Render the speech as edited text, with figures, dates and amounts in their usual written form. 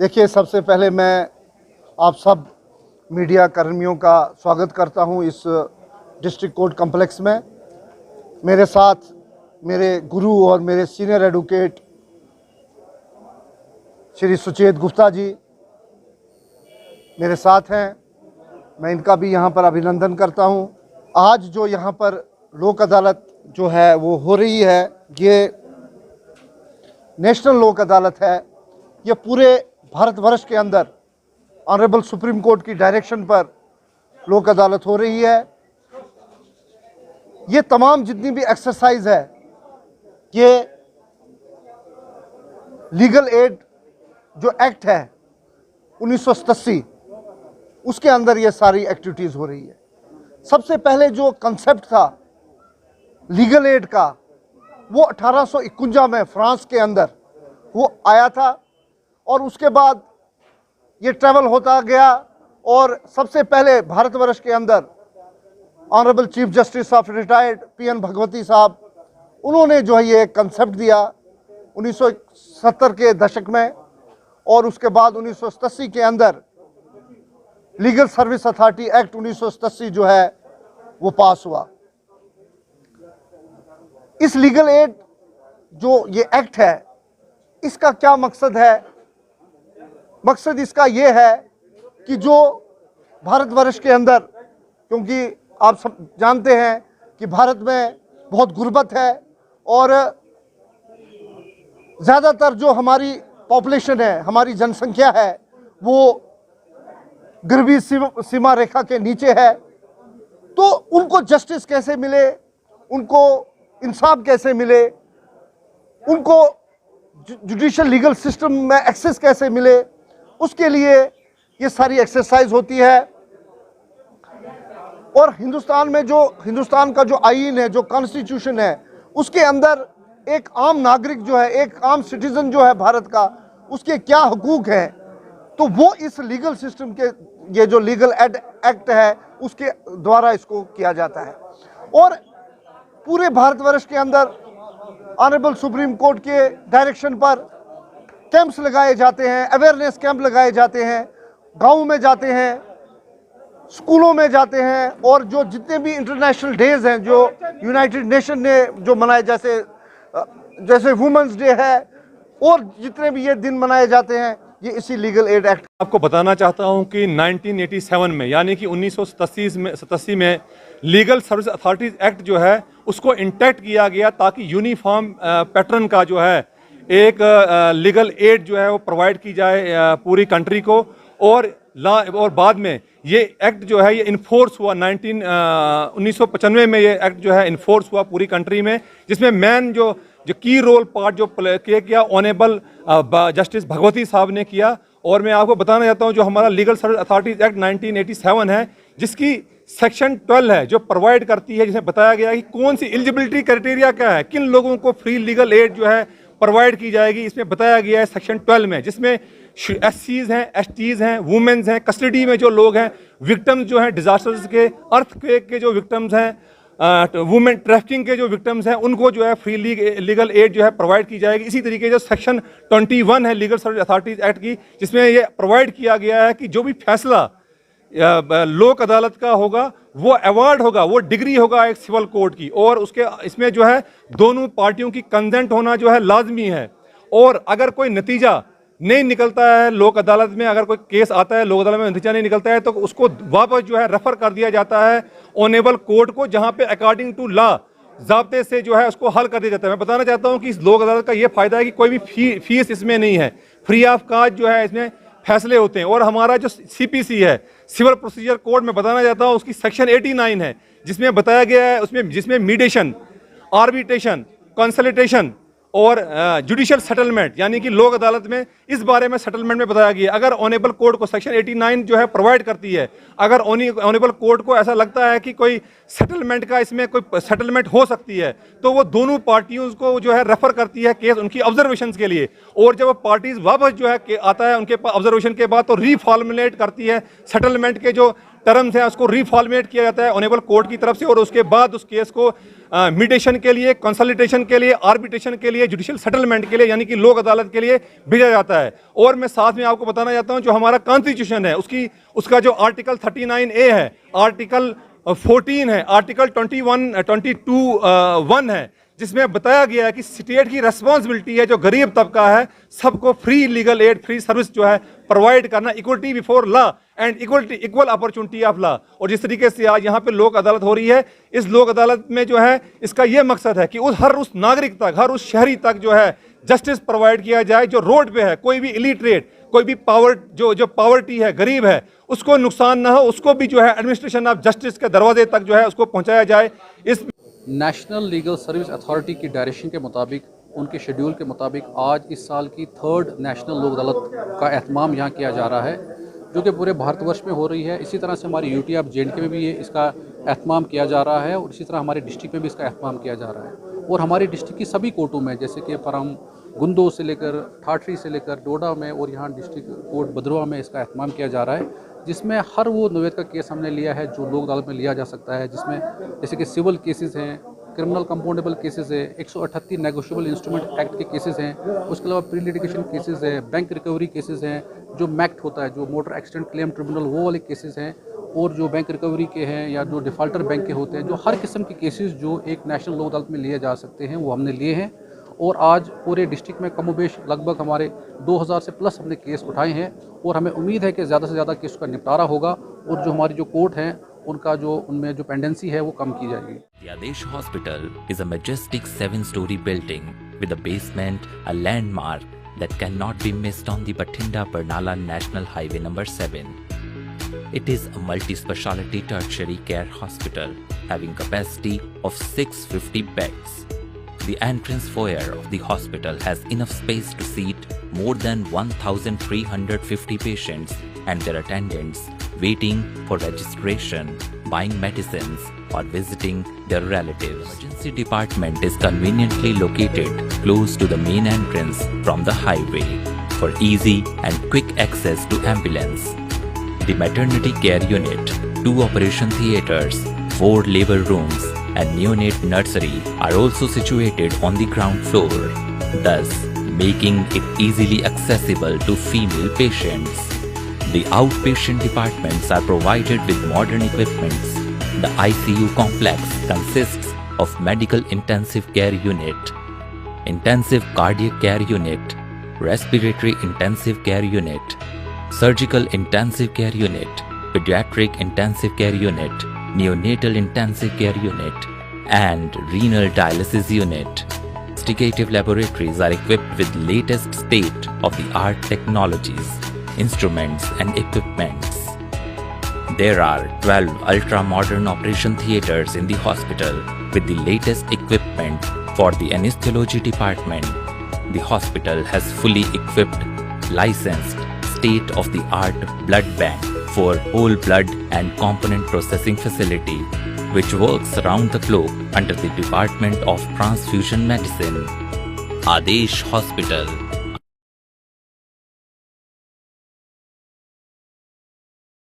देखिए, सबसे पहले मैं आप सब मीडिया कर्मियों का स्वागत करता हूं इस डिस्ट्रिक्ट कोर्ट कॉम्प्लेक्स में। मेरे साथ मेरे गुरु और मेरे सीनियर एडवोकेट श्री सुचेत गुप्ता जी मेरे साथ हैं। मैं इनका भी यहां पर अभिनंदन करता हूं। आज जो यहां पर लोक अदालत जो है वो हो रही है, ये नेशनल लोक अदालत है। ये पूरे भारतवर्ष के अंदर ऑनरेबल सुप्रीम कोर्ट की डायरेक्शन पर लोक अदालत हो रही है। ये तमाम जितनी भी एक्सरसाइज है, ये लीगल एड जो एक्ट है 1987 उसके अंदर ये सारी एक्टिविटीज़ हो रही है। सबसे पहले जो कंसेप्ट था लीगल एड का, वो 1851 में फ्रांस के अंदर वो आया था और उसके बाद ये ट्रैवल होता गया और सबसे पहले भारतवर्ष के अंदर honourable chief justice of retired PN Bhagwati साहब, उन्होंने जो है ये कंसेप्ट दिया 1970 के दशक में, और उसके बाद 1987 के अंदर लीगल सर्विस अथॉरिटी एक्ट 1987 जो है वो पास हुआ। इस लीगल एड जो ये एक्ट है, इसका क्या मकसद है? मकसद इसका ये है कि जो भारतवर्ष के अंदर, क्योंकि आप सब जानते हैं कि भारत में बहुत गुर्बत है और ज़्यादातर जो हमारी पॉपुलेशन है, हमारी जनसंख्या है, वो गरीबी सीमा रेखा के नीचे है। तो उनको जस्टिस कैसे मिले, उनको इंसाफ कैसे मिले, उनको जुडिशियल लीगल सिस्टम में एक्सेस कैसे मिले, उसके लिए ये सारी एक्सरसाइज होती है। और हिंदुस्तान में जो हिंदुस्तान का जो आईन है, जो कॉन्स्टिट्यूशन है, उसके अंदर एक आम नागरिक जो है, एक आम सिटीजन जो है भारत का, उसके क्या हुकूक हैं, तो वो इस लीगल सिस्टम के, ये जो लीगल एड एक्ट है उसके द्वारा इसको किया जाता है। और पूरे भारतवर्ष के अंदर ऑनरेबल सुप्रीम कोर्ट के डायरेक्शन पर कैंप्स लगाए जाते हैं, अवेयरनेस कैंप लगाए जाते हैं, गाँव में जाते हैं, स्कूलों में जाते हैं, और जो जितने भी इंटरनेशनल डेज हैं जो यूनाइटेड नेशन ने जो मनाए, जैसे वुमेंस डे है, और जितने भी ये दिन मनाए जाते हैं, ये इसी लीगल एड एक्ट। आपको बताना चाहता हूं कि 1987 में, यानी कि 1987 में लीगल सर्विस अथॉरिटीज एक्ट जो है उसको इंटैक्ट किया गया, ताकि यूनिफॉर्म पैटर्न का जो है एक लीगल एड जो है वो प्रोवाइड की जाए पूरी कंट्री को। और बाद में ये एक्ट जो है ये इन्फोर्स हुआ 1995 में। ये एक्ट जो है इन्फोर्स हुआ पूरी कंट्री में, जिसमें मेन जो की रोल पार्ट जो प्ले किया ऑनेबल जस्टिस भगवती साहब ने किया। और मैं आपको बताना चाहता हूं जो हमारा लीगल सर्विस अथॉरिटीज एक्ट 1987 है, जिसकी सेक्शन 12 है जो प्रोवाइड करती है, जिसमें बताया गया है कि कौन सी एलिजिबिलिटी क्राइटेरिया क्या है, किन लोगों को फ्री लीगल एड जो है प्रोवाइड की जाएगी। इसमें बताया गया है सेक्शन 12 में, जिसमें SCs हैं, STs हैं, वुमेन्स हैं, कस्टडी में जो लोग हैं, विक्टिम्स जो हैं डिजास्टर्स के, अर्थक्वेक के जो विक्टिम्स हैं, वुमेन ट्रैफिकिंग के जो विक्टिम्स हैं, उनको जो है फ्री लीगल एड जो है प्रोवाइड की जाएगी। इसी तरीके जो सेक्शन 21 है लीगल सर्विस अथॉरिटीज एक्ट की, जिसमें ये प्रोवाइड किया गया है कि जो भी फैसला लोक अदालत का होगा वो अवार्ड होगा, वो डिग्री होगा एक सिविल कोर्ट की, और उसके इसमें जो है दोनों पार्टियों की कंसेंट होना जो है लाजमी है। और अगर कोई नतीजा नहीं निकलता है लोक अदालत में, अगर कोई केस आता है लोक अदालत में नतीजा नहीं निकलता है, तो उसको वापस जो है रेफर कर दिया जाता है ऑनेबल कोर्ट को, जहां पे अकॉर्डिंग टू लॉ ज़ाब्ते से जो है उसको हल कर दिया जाता है। मैं बताना चाहता हूं कि इस लोक अदालत का ये फायदा है कि कोई भी फीस इसमें नहीं है, फ्री ऑफ कॉस्ट जो है इसमें फैसले होते हैं। और हमारा जो CPC है, सिविल प्रोसीजर कोड में बताना चाहता हूँ, उसकी सेक्शन 89 है, जिसमें बताया गया है जिसमें मीडिएशन, आर्बिट्रेशन, कंसल्टेशन और जुडिशियल सेटलमेंट, यानी कि लोक अदालत में इस बारे में सेटलमेंट में बताया गया। अगर ऑनेबल कोर्ट को सेक्शन 89 जो है प्रोवाइड करती है, अगर ऑनेबल कोर्ट को ऐसा लगता है कि कोई सेटलमेंट का इसमें कोई सेटलमेंट हो सकती है, तो वो दोनों पार्टियों को जो है रेफर करती है केस उनकी ऑब्जर्वेशन के लिए। और जब पार्टीज वापस जो है आता है उनके ऑब्जर्वेशन के बाद, तो रीफॉर्मुलेट करती है सेटलमेंट के जो टर्म्स हैं उसको रिफॉर्मेट किया जाता है ऑनरेबल कोर्ट की तरफ से, और उसके बाद उस केस को मीडिएशन के लिए, कंसल्टेशन के लिए, आर्बिट्रेशन के लिए, जुडिशियल सेटलमेंट के लिए यानी कि लोक अदालत के लिए भेजा जाता है। और मैं साथ में आपको बताना चाहता हूं जो हमारा कॉन्स्टिट्यूशन है उसका जो आर्टिकल 39A है, आर्टिकल 14 है, आर्टिकल 22(1) है, जिसमें बताया गया है कि स्टेट की रेस्पॉन्सिबिलिटी है जो गरीब तबका है सबको free legal aid, free service जो है प्रोवाइड करना, equality before law and equal opportunity of law. और जिस तरीके से आज यहाँ पे लोक अदालत हो रही है, इस लोक अदालत में जो है इसका यह मकसद है कि हर उस नागरिक तक, हर उस शहरी तक जो है जस्टिस प्रोवाइड किया जाए जो रोड पे है, कोई भी इलिटरेट, कोई भी जो पॉवर्टी है, गरीब है, उसको नुकसान ना हो, उसको भी जो है एडमिनिस्ट्रेशन ऑफ जस्टिस के दरवाजे तक जो है उसको पहुँचाया जाए। इस नेशनल लीगल सर्विस अथॉरिटी की डायरेक्शन के मुताबिक, उनके शेड्यूल के मुताबिक आज इस साल की 3rd नेशनल लोक अदालत का एहतमाम यहाँ किया जा रहा है, जो कि पूरे भारतवर्ष में हो रही है। इसी तरह से हमारी यूटी ऑफ JNK में भी इसका एहतमाम किया जा रहा है, और इसी तरह हमारे डिस्ट्रिक्ट में भी इसका एहतमाम किया जा रहा है। और हमारी डिस्ट्रिक्ट की सभी कोर्टों में, जैसे कि परम गुंदो से लेकर ठाठरी से लेकर डोडा में, और यहाँ डिस्ट्रिक्ट कोर्ट बदरुआ में इसका एहतमाम किया जा रहा है, जिसमें हर वो नोवेद का केस हमने लिया है जो लोक अदालत में लिया जा सकता है, जिसमें जैसे कि सिविल केसेस हैं, क्रिमिनल कंपाउंडेबल केसेस है, 138 नेगोशिएबल इंस्ट्रूमेंट एक्ट के केसेस हैं, उसके अलावा प्री लिटिगेशन केसेस हैं, बैंक रिकवरी केसेस हैं, जो मैक्ट होता है, जो मोटर एक्सीडेंट क्लेम ट्रिब्यूनल, वो वाले केसेस हैं, और जो बैंक रिकवरी के हैं या जो डिफ़ाल्टर बैंक के होते हैं, जो हर किस्म के केसेस जो एक नेशनल लोक अदालत में लिए जा सकते हैं वो हमने लिए हैं। और आज पूरे डिस्ट्रिक्ट में कमोबेश लगभग हमारे 2000 से प्लस हमने केस उठाए हैं, और हमें उम्मीद है कि ज़्यादा से ज़्यादा केस का निपटारा होगा, और जो हमारी जो कोर्ट हैं उनका जो उनमें जो पेंडेंसी है वो कम की जाएगी। The Adesh Hospital is a majestic 7-story building with a basement, a landmark that cannot be missed on the Bathinda-Barnala National Highway number 7. It is a multi-speciality tertiary care hospital having capacity of 650 beds. The entrance foyer of the hospital has enough space to seat more than 1,350 patients and their attendants waiting for registration, buying medicines, or visiting their relatives. The emergency department is conveniently located close to the main entrance from the highway for easy and quick access to ambulance. The maternity care unit, 2 operation theaters, 4 labor rooms, and neonate nursery are also situated on the ground floor, thus making it easily accessible to female patients. The outpatient departments are provided with modern equipments. The ICU complex consists of medical intensive care unit, intensive cardiac care unit, respiratory intensive care unit, surgical intensive care unit, pediatric intensive care unit, neonatal intensive care unit, and renal dialysis unit. Investigative laboratories are equipped with latest state-of-the-art technologies, instruments and equipments. There are 12 ultra-modern operation theaters in the hospital with the latest equipment for the anesthesiology department. The hospital has fully equipped, licensed, state-of-the-art blood bank for whole blood and component processing facility, which works around the clock under the Department of Transfusion Medicine. Adesh Hospital.